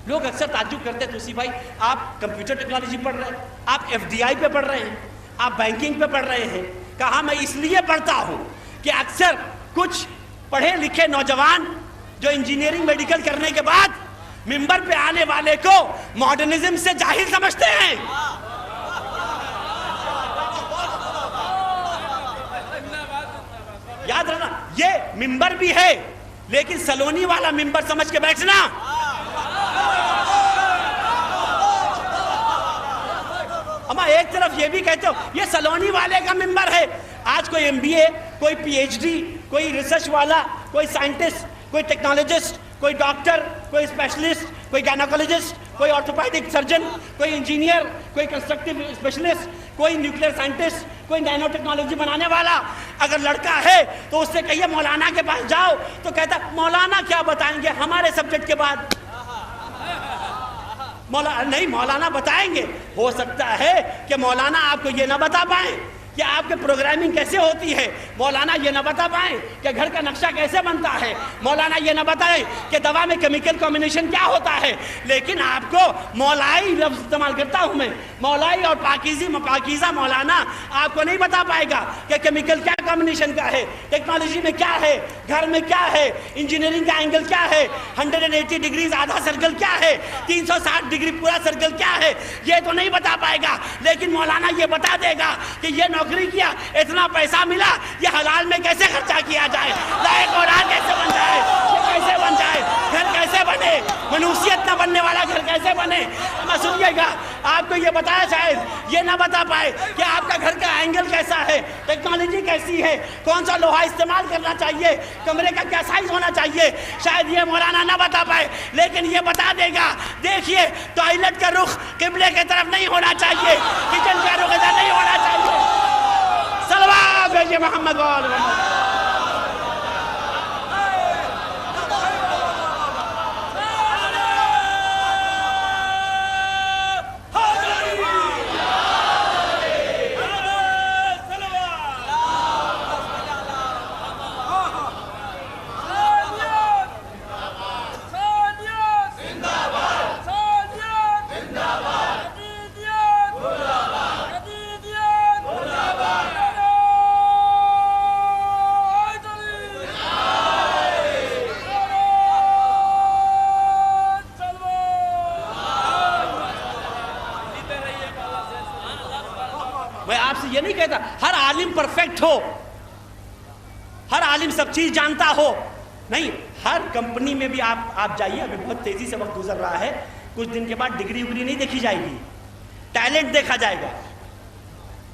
لوگ اکثر تعجب کرتے توسی بھائی آپ کمپیوٹر ٹیکنالوجی پڑھ رہے ہیں, آپ FDI پہ پڑھ رہے ہیں, آپ بینکنگ پہ پڑھ رہے ہیں. کہا میں اس لیے پڑھتا ہوں کہ اکثر کچھ پڑھے لکھے نوجوان جو انجینئرنگ میڈیکل کرنے کے بعد ممبر پہ آنے والے کو ماڈرنزم سے جاہل سمجھتے ہیں. یاد رکھنا یہ ممبر بھی ہے لیکن سلونی والا ممبر سمجھ کے بیٹھنا. اما ایک طرف یہ بھی کہتے ہو یہ سلونی والے کا ممبر ہے. آج کوئی MBA, کوئی PhD, کوئی ریسرچ والا, کوئی سائنٹسٹ, کوئی ٹیکنالوجسٹ, کوئی ڈاکٹر, کوئی اسپیشلسٹ, کوئی گائنوکولوجسٹ, کوئی آرتھوپیڈک سرجن, کوئی انجینئر, کوئی کنسٹرکٹیو اسپیشلسٹ, کوئی نیوکلیئر سائنٹسٹ, کوئی نینو ٹیکنالوجی بنانے والا اگر لڑکا ہے تو اس سے کہیے مولانا کے پاس جاؤ تو کہتا مولانا کیا بتائیں گے ہمارے سبجیکٹ کے بعد. نہیں مولانا بتائیں گے. ہو سکتا ہے کہ مولانا آپ کو یہ نہ بتا پائیں کہ آپ کے پروگرامنگ کیسے ہوتی ہے, مولانا یہ نہ بتا پائیں کہ گھر کا نقشہ کیسے بنتا ہے, مولانا یہ نہ بتائیں کہ دوا میں کیمیکل کمبینیشن کیا ہوتا ہے. لیکن آپ کو مولائی لفظ استعمال کرتا ہوں میں, مولائی اور پاکیزہ مولانا آپ کو نہیں بتا پائے گا کہ کیمیکل کیا کمبینیشن کا ہے, ٹیکنالوجی میں کیا ہے, گھر میں کیا ہے, انجینئرنگ کا اینگل کیا ہے, 180 ڈگریز آدھا سرکل کیا ہے, 360 ڈگری پورا سرکل کیا ہے, یہ تو نہیں بتا پائے گا. لیکن مولانا یہ بتا دے گا کہ یہ نوکری کیا, اتنا پیسہ ملا, یہ حلال میں کیسے خرچہ کیا جائے, لائق اولاد کیسے بن جائے, یہ کیسے بن جائے, گھر کیسے بنے, منوسیت نہ بننے والا گھر کیسے بنے. سنیے گا آپ کو یہ بتایا شاید یہ نہ بتا پائے کہ آپ کا گھر کا اینگل کیسا ہے, ٹیکنالوجی کیسی ہے, کون سا لوہا استعمال کرنا چاہیے, کمرے کا کیا سائز ہونا چاہیے. شاید یہ مولانا نہ بتا پائے لیکن یہ بتا دے گا دیکھیے ٹوائلٹ کا رخ قبلے کی طرف نہیں ہونا چاہیے, کچن کا رخ ادھر نہیں ہونا چاہیے. صلوات بھیجیے محمد وآل محمد. یہ نہیں کہتا ہر عالم پرفیکٹ ہو, ہر عالم سب چیز جانتا ہو, نہیں. ہر کمپنی میں بھی آپ جائیے, ابھی بہت تیزی سے وقت گزر رہا ہے, کچھ دن کے بعد ڈگری وگری نہیں دیکھی جائے گی, ٹیلنٹ دیکھا جائے گا.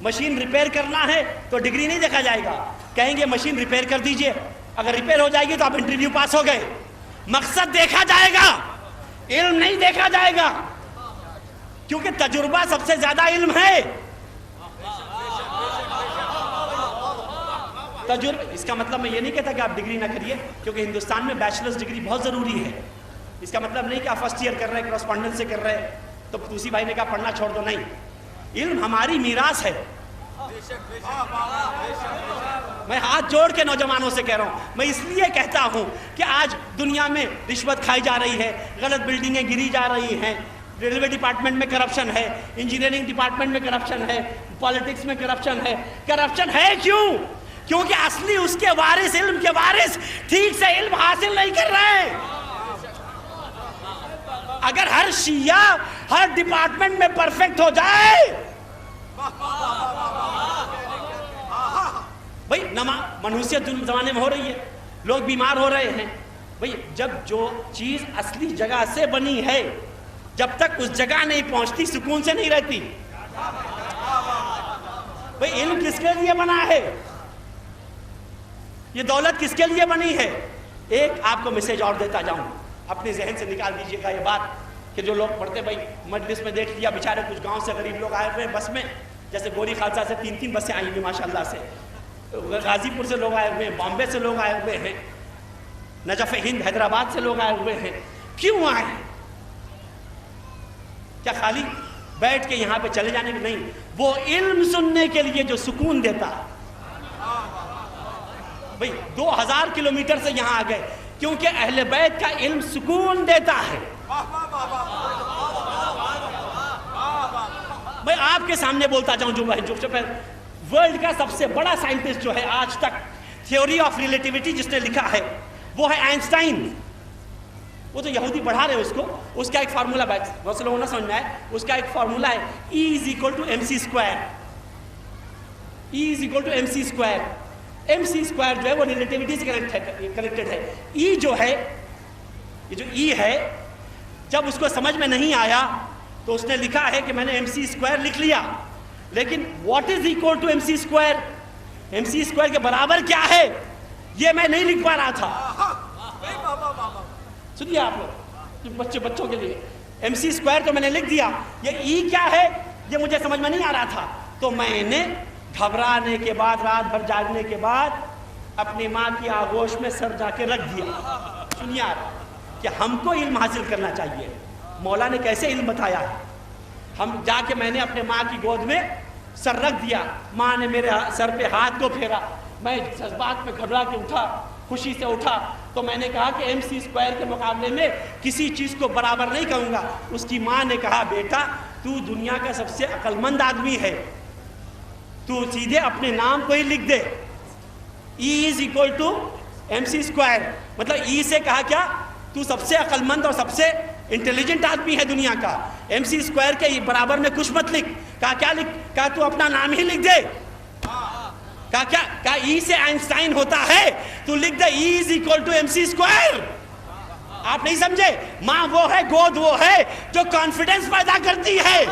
مشین ریپیئر کرنا ہے تو ڈگری نہیں دیکھا جائے گا, کہیں گے مشین ریپیئر کر دیجئے, اگر ریپیئر ہو جائے گی تو آپ انٹرویو پاس ہو گئے. مقصد دیکھا جائے گا, علم نہیں دیکھا جائے گا, کیونکہ تجربہ سب سے زیادہ علم ہے. اس کا مطلب میں یہ نہیں کہتا کہ آپ ڈگری نہ کریے, کیونکہ ہندوستان میں بیچلرز ڈگری بہت ضروری ہے. اس کا مطلب نہیں کہ آپ فرسٹ ایئر کر رہے ہیں, کرسپونڈنس سے کر رہے ہیں تو توسی بھائی نے کہا پڑھنا چھوڑ دو. نہیں, علم ہماری میراث ہے. میں ہاتھ جوڑ کے نوجوانوں سے کہہ رہا ہوں, میں اس لیے کہتا ہوں کہ آج دنیا میں رشوت کھائی جا رہی ہے, غلط بلڈنگیں گری جا رہی ہیں, ریلوے ڈپارٹمنٹ میں کرپشن ہے, انجینئرنگ ڈپارٹمنٹ میں کرپشن ہے, پالیٹکس میں کرپشن ہے. کرپشن ہے کیوں؟ کیونکہ اصلی اس کے وارث, علم کے وارث ٹھیک سے علم حاصل نہیں کر رہے ہیں. اگر ہر شیعہ ہر ڈپارٹمنٹ میں پرفیکٹ ہو جائے, بھئی منحوسیت زمانے میں ہو رہی ہے, لوگ بیمار ہو رہے ہیں. بھئی جب جو چیز اصلی جگہ سے بنی ہے جب تک اس جگہ نہیں پہنچتی سکون سے نہیں رہتی. بھئی علم کس کے لیے بنا ہے, یہ دولت کس کے لیے بنی ہے. ایک آپ کو میسج اور دیتا جاؤں, اپنے ذہن سے نکال دیجئے گا یہ بات کہ جو لوگ پڑھتے, بھائی مجلس میں دیکھ لیا بیچارے کچھ گاؤں سے غریب لوگ آئے ہوئے ہیں بس میں, جیسے گوری خالصہ سے 3 بسیں آئی ہوئی ماشاءاللہ سے, غازی پور سے لوگ آئے ہوئے ہیں, بامبے سے لوگ آئے ہوئے ہیں, نجف ہند حیدرآباد سے لوگ آئے ہوئے ہیں. کیوں آئے ہیں؟ کیا خالی بیٹھ کے یہاں پہ چلے جانے کے نہیں, وہ علم سننے کے لیے جو سکون دیتا. بھئی 2000 کلومیٹر سے یہاں آ گئے کیونکہ اہل بیت کا علم سکون دیتا ہے. آپ کے سامنے بولتا جاؤں جو ورلڈ کا سب سے بڑا سائنٹسٹ جو ہے آج تک تھیوری آف ریلیٹیوٹی جس نے لکھا ہے وہ ہے آئنسٹائن. وہ تو یہودی پڑھا رہے اس کو, اس کا ایک فارمولا بہت سے لوگوں نے سمجھ میں ہے, اس کا ایک فارمولا ہے E=mc². E=mc². mc² جو ہے وہ ریلیٹیوٹی سے کنیکٹڈ ہے. E جو ہے, یہ جو E ہے, جب اس کو سمجھ میں نہیں آیا تو اس نے لکھا ہے کہ میں نے mc² لکھ لیا, لیکن what is equal to mc²؟ mc² کے برابر کیا ہے یہ میں نہیں لکھ پا رہا تھا. سنیے آپ لوگ, بچوں کے لیے mc² تو میں نے لکھ دیا, یہ E کیا ہے یہ مجھے سمجھ میں نہیں آ رہا تھا, تو میں نے گھبرانے کے بعد, رات بھر جاگنے کے بعد اپنی ماں کی آغوش میں سر جا کے رکھ دیا. سنیے آپ کہ ہم کو علم حاصل کرنا چاہیے. مولا نے کیسے علم بتایا, ہم جا کے میں نے اپنے ماں کی گود میں سر رکھ دیا, ماں نے میرے سر پہ ہاتھ کو پھیرا, میں جذبات میں گھبرا کے اٹھا, خوشی سے اٹھا, تو میں نے کہا کہ mc² کے مقابلے میں کسی چیز کو برابر نہیں کہوں گا. اس کی ماں نے کہا بیٹا تو دنیا کا سب سے عقل مند آدمی ہے, تو سیدھے اپنے نام کو ہی لکھ دے, E=mc². مطلب E سے کہا کیا, تو سب سے عقل مند اور سب سے انٹیلیجنٹ آدمی ہے دنیا کا, mc² کے برابر میں کچھ مت لکھ. کہا کیا لکھ, کہا تو اپنا نام ہی لکھ دے. کہا کیا, کہا E سے آئنسٹائن ہوتا ہے, تو لکھ دے E=mc². آپ نہیں سمجھے, ماں وہ ہے, گود وہ ہے جو کانفیڈنس پیدا کرتی ہے.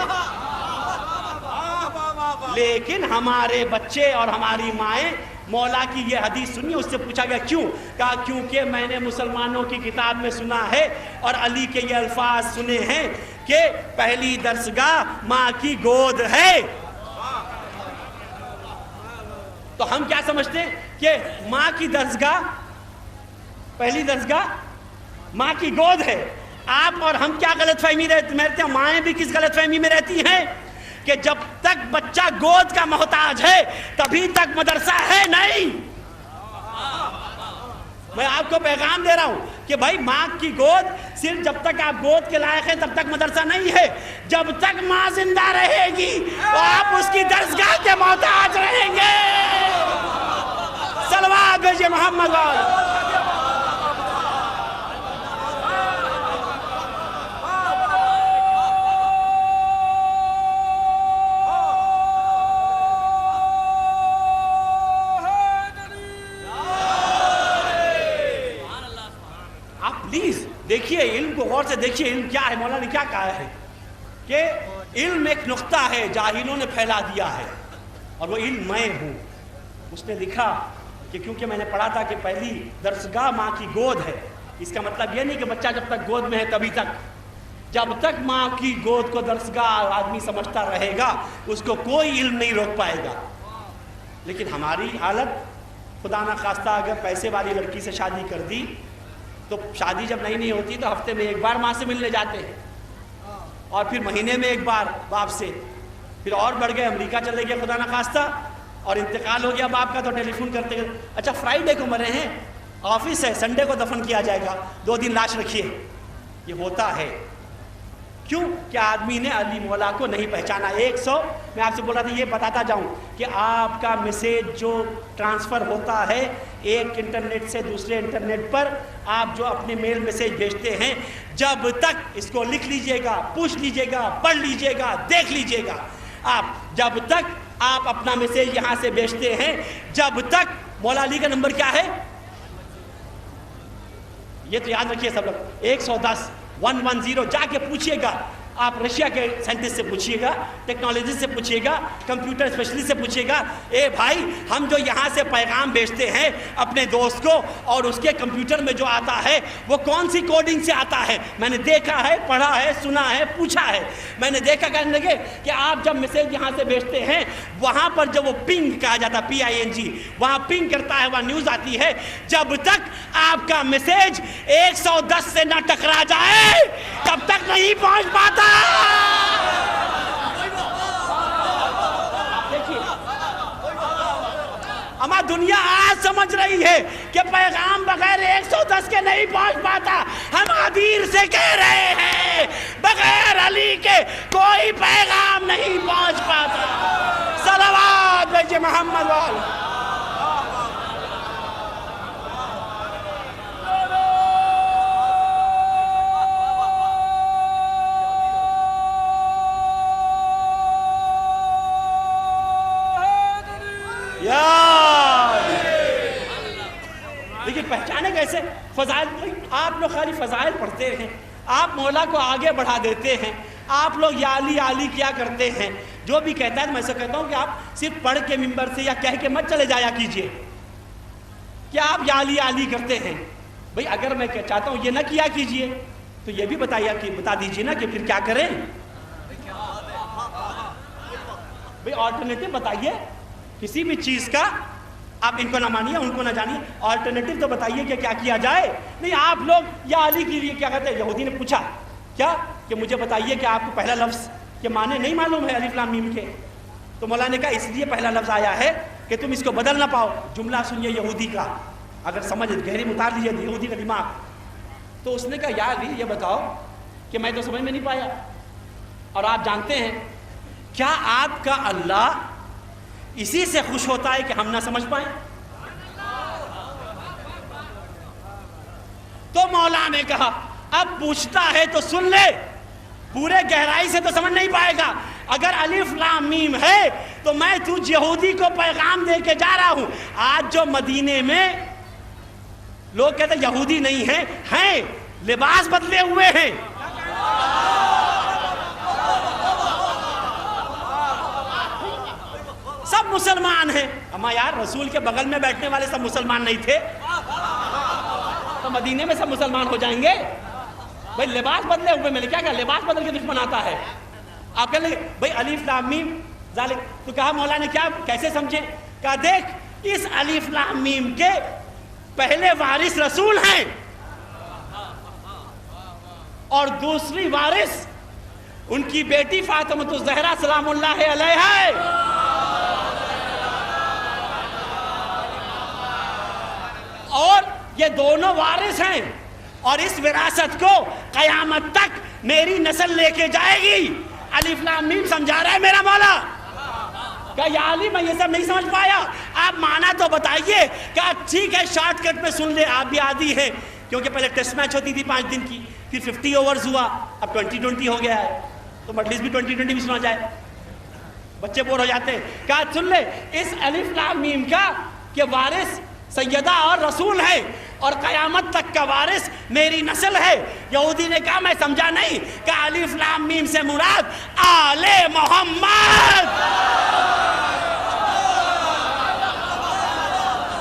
لیکن ہمارے بچے اور ہماری مائیں, مولا کی یہ حدیث سنی, اس سے پوچھا گیا کیوں, کہا کیونکہ میں نے مسلمانوں کی کتاب میں سنا ہے اور علی کے یہ الفاظ سنے ہیں کہ پہلی درسگاہ ماں کی گود ہے. تو ہم کیا سمجھتے ہیں کہ ماں کی درسگاہ, پہلی درسگاہ ماں کی گود ہے. آپ اور ہم کیا غلط فہمی رہتے ہیں, مائیں بھی کس غلط فہمی میں رہتی ہیں کہ جب تک بچہ گود کا محتاج ہے تبھی تک مدرسہ ہے. نہیں, میں آپ کو پیغام دے رہا ہوں کہ بھائی ماں کی گود صرف جب تک آپ گود کے لائق ہیں تب تک مدرسہ نہیں ہے. جب تک ماں زندہ رہے گی تو آپ اس کی درسگاہ کے محتاج رہیں گے. صلوات بھیجئے محمد والے. دیکھیے علم کو غور سے دیکھیے, علم کیا ہے. مولا نے کیا کہا ہے کہ علم ایک نقطہ ہے جاہلوں نے پھیلا دیا ہے, اور وہ علم میں ہوں. اس نے لکھا کہ کیونکہ میں نے پڑھا تھا کہ پہلی درسگاہ ماں کی گود ہے, اس کا مطلب یہ نہیں کہ بچہ جب تک گود میں ہے تبھی تک. جب تک ماں کی گود کو درسگاہ آدمی سمجھتا رہے گا اس کو کوئی علم نہیں روک پائے گا. لیکن ہماری حالت, خدا نہ خواستہ اگر پیسے والی لڑکی سے شادی کر دی تو شادی جب نہیں ہوتی تو ہفتے میں ایک بار ماں سے ملنے جاتے ہیں, اور پھر مہینے میں ایک بار باپ سے, پھر اور بڑھ گئے امریکہ چلے گئے خدا نہ خواستہ, اور انتقال ہو گیا باپ کا تو ٹیلی فون کرتے ہیں, اچھا فرائیڈے کو مرے ہیں, آفس ہے, سنڈے کو دفن کیا جائے گا, 2 دن لاش رکھیے. یہ ہوتا ہے کیوں کہ آدمی نے علی مولا کو نہیں پہچانا. 100 میں آپ سے بول رہا تھا, یہ بتاتا جاؤں کہ آپ کا میسیج جو ٹرانسفر ہوتا ہے ایک انٹرنیٹ سے دوسرے انٹرنیٹ پر, آپ جو اپنے میل میسیج بھیجتے ہیں, جب تک اس کو لکھ لیجئے گا, پوچھ لیجئے گا, پڑھ لیجئے گا, دیکھ لیجئے گا, آپ جب تک آپ اپنا میسیج یہاں سے بھیجتے ہیں, جب تک مولا علی کا نمبر کیا ہے یہ تو یاد رکھیے سب لوگ, 110 جا کے پوچھئے گا. آپ رشیا کے سائنٹسٹ سے پوچھئے گا, ٹیکنالوجسٹ سے پوچھئے گا, کمپیوٹر اسپیشلسٹ سے پوچھئے گا, اے بھائی ہم جو یہاں سے پیغام بھیجتے ہیں اپنے دوست کو, اور اس کے کمپیوٹر میں جو آتا ہے وہ کون سی کوڈنگ سے آتا ہے. میں نے دیکھا ہے, پڑھا ہے, سنا ہے, پوچھا ہے. میں نے دیکھا کہنے لگے کہ آپ جب میسیج یہاں سے بھیجتے ہیں وہاں پر جب وہ پنگ کہا جاتا ہے, PING, وہاں پنگ کرتا ہے, وہاں نیوز آتی ہے, جب تک آپ کا میسیج 110 سے نہ ٹکرا جائے تب تک نہیں پہنچ پاتا. دیکھیے ہماری دنیا آج سمجھ رہی ہے کہ پیغام بغیر 110 کے نہیں پہنچ پاتا. ہم عبیر سے کہہ رہے ہیں بغیر علی کے کوئی پیغام نہیں پہنچ پاتا. صلوات بھیجئے محمد والے. لیکن پہچانے کیسے؟ فضائل. آپ لوگ خالی فضائل پڑھتے ہیں, آپ مولا کو آگے بڑھا دیتے ہیں. آپ لوگ یا علی علی کیا کرتے ہیں؟ جو بھی کہتا ہے میں سے کہتا ہوں کہ آپ صرف پڑھ کے ممبر سے یا کہہ کے مت چلے جایا کیجئے. کیا آپ یا علی علی کرتے ہیں؟ بھئی اگر میں چاہتا ہوں یہ نہ کیا کیجئے تو یہ بھی بتا دیجئے نا کہ پھر کیا کریں. بھئی آلٹرنیٹو بتائیے کسی بھی چیز کا. آپ ان کو نہ مانیے, ان کو نہ جانیے, آلٹرنیٹو تو بتائیے کہ کیا کیا جائے. نہیں, آپ لوگ یا علی کے لیے کیا کہتے ہیں. یہودی نے پوچھا کیا کہ مجھے بتائیے کہ آپ کو پہلا لفظ کے معنی نہیں معلوم ہے الف لام میم کے. تو مولا نے کہا اس لیے پہلا لفظ آیا ہے کہ تم اس کو بدل نہ پاؤ. جملہ سنیے یہودی کا, اگر سمجھ گہری اتار لیجیے یہودی کا دماغ. تو اس نے کہا یا علی یہ بتاؤ کہ میں تو سمجھ میں نہیں پایا, اور آپ جانتے ہیں کیا آپ کا اللہ اسی سے خوش ہوتا ہے کہ ہم نہ سمجھ پائیں؟ تو مولا نے کہا اب پوچھتا ہے تو سن لے, پورے گہرائی سے تو سمجھ نہیں پائے گا. اگر الف لام میم ہے تو میں تجھ یہودی کو پیغام دے کے جا رہا ہوں. آج جو مدینے میں لوگ کہتے ہیں یہودی نہیں ہیں, لباس بدلے ہوئے ہیں. سب مسلمان ہیں. اما یار رسول کے بغل میں بیٹھنے والے سب مسلمان نہیں تھے تو مدینے میں سب مسلمان ہو جائیں گے؟ بھئی لباس بدلے ہوئے, میں نے کیا کہا لباس بدل کے دشمن آتا ہے. آپ کہہ لیں بھئی الف لام میم ذالک. تو کہا مولا نے کیا کیسے سمجھے؟ کہا دیکھ اس الف لام میم کے پہلے وارث رسول ہیں اور دوسری وارث ان کی بیٹی فاطمہ الزہرا سلام اللہ علیہا ہے. اور یہ دونوں وارث ہیں اور اس وراثت کو قیامت تک میری نسل لے کے جائے گی. الف لام میم سمجھا رہا ہے میرا مولا. کہا یا علی میں یہ سب نہیں سمجھ پایا, آپ معنی تو بتائیے. کہا ٹھیک ہے شارٹ کٹ میں سن لے, آپ بھی عادی ہیں کیونکہ پہلے ٹیسٹ میچ ہوتی تھی 5 دن کی, پھر 50 اوورز ہوا, اب 20-20 ہو گیا ہے تو مجلس بھی 20-20 بھی سنا جائے, بچے بور ہو جاتے ہیں. کہا سن لے اس الف لام میم کا کہ وارث سیدہ اور رسول ہے اور قیامت تک کا وارث میری نسل ہے. یہودی نے کہا میں سمجھا نہیں. کہ الف لام میم سے مراد آل محمد.